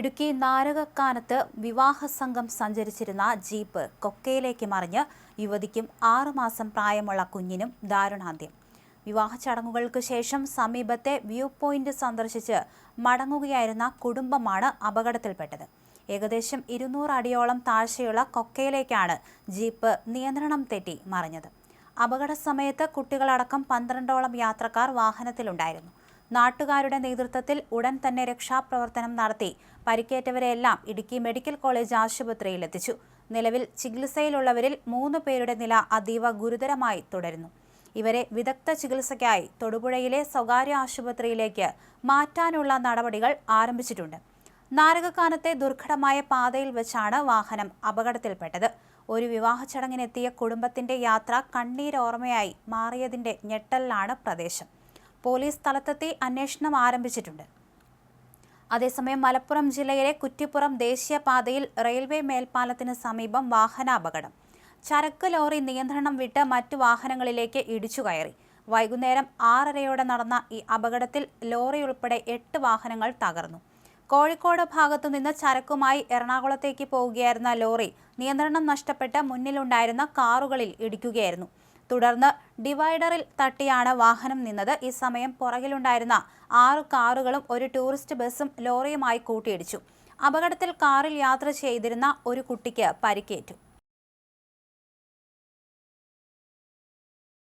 ഇടുക്കി നാരകക്കാനത്ത് വിവാഹ സംഘം സഞ്ചരിച്ചിരുന്ന ജീപ്പ് കൊക്കയിലേക്ക് മറിഞ്ഞ് യുവതിക്കും 6 മാസം പ്രായമുള്ള കുഞ്ഞിനും ദാരുണാന്ത്യം. വിവാഹ ചടങ്ങുകൾക്ക് ശേഷം സമീപത്തെ വ്യൂ പോയിന്റ് സന്ദർശിച്ച് മടങ്ങുകയായിരുന്ന കുടുംബമാണ് അപകടത്തിൽപ്പെട്ടത്. ഏകദേശം 200 അടിയോളം താഴ്ചയുള്ള കൊക്കയിലേക്കാണ് ജീപ്പ് നിയന്ത്രണം തെറ്റി മറിഞ്ഞത്. അപകട സമയത്ത് കുട്ടികളടക്കം 12ഓളം യാത്രക്കാർ വാഹനത്തിലുണ്ടായിരുന്നു. നാട്ടുകാരുടെ നേതൃത്വത്തിൽ ഉടൻ തന്നെ രക്ഷാപ്രവർത്തനം നടത്തി പരിക്കേറ്റവരെല്ലാം ഇടുക്കി മെഡിക്കൽ കോളേജ് ആശുപത്രിയിൽ എത്തിച്ചു. നിലവിൽ ചികിത്സയിലുള്ളവരിൽ 3 പേരുടെ നില അതീവ ഗുരുതരമായി തുടരുന്നു. ഇവരെ വിദഗ്ധ ചികിത്സയ്ക്കായി തൊടുപുഴയിലെ സ്വകാര്യ ആശുപത്രിയിലേക്ക് മാറ്റാനുള്ള നടപടികൾ ആരംഭിച്ചിട്ടുണ്ട്. നാരകക്കാനത്തെ ദുർഘടമായ പാതയിൽ വെച്ചാണ് വാഹനം അപകടത്തിൽപ്പെട്ടത്. ഒരു വിവാഹ ചടങ്ങിനെത്തിയ കുടുംബത്തിന്റെ യാത്ര കണ്ണീരോർമ്മയായി മാറിയതിന്റെ ഞെട്ടലിലാണ് പ്രദേശം. പോലീസ് സ്ഥലത്തെത്തി അന്വേഷണം ആരംഭിച്ചിട്ടുണ്ട്. അതേസമയം മലപ്പുറം ജില്ലയിലെ കുറ്റിപ്പുറം ദേശീയപാതയിൽ റെയിൽവേ മേൽപ്പാലത്തിന് സമീപം വാഹനാപകടം. ചരക്ക് ലോറി നിയന്ത്രണം വിട്ട് മറ്റു വാഹനങ്ങളിലേക്ക് ഇടിച്ചു കയറി. വൈകുന്നേരം 6:30 നടന്ന ഈ അപകടത്തിൽ ലോറി ഉൾപ്പെടെ 8 വാഹനങ്ങൾ തകർന്നു. കോഴിക്കോട് ഭാഗത്തുനിന്ന് ചരക്കുമായി എറണാകുളത്തേക്ക് പോവുകയായിരുന്ന ലോറി നിയന്ത്രണം നഷ്ടപ്പെട്ട് മുന്നിലുണ്ടായിരുന്ന കാറുകളിൽ ഇടിക്കുകയായിരുന്നു. തുടർന്ന് ഡിവൈഡറിൽ തട്ടിയാണ് വാഹനം നിന്നത്. ഈ സമയം പുറകിലുണ്ടായിരുന്ന 6 കാറുകളും ഒരു ടൂറിസ്റ്റ് ബസും ലോറിയുമായി കൂട്ടിയിടിച്ചു. അപകടത്തിൽ കാറിൽ യാത്ര ചെയ്തിരുന്ന ഒരു കുട്ടിക്ക് പരിക്കേറ്റു.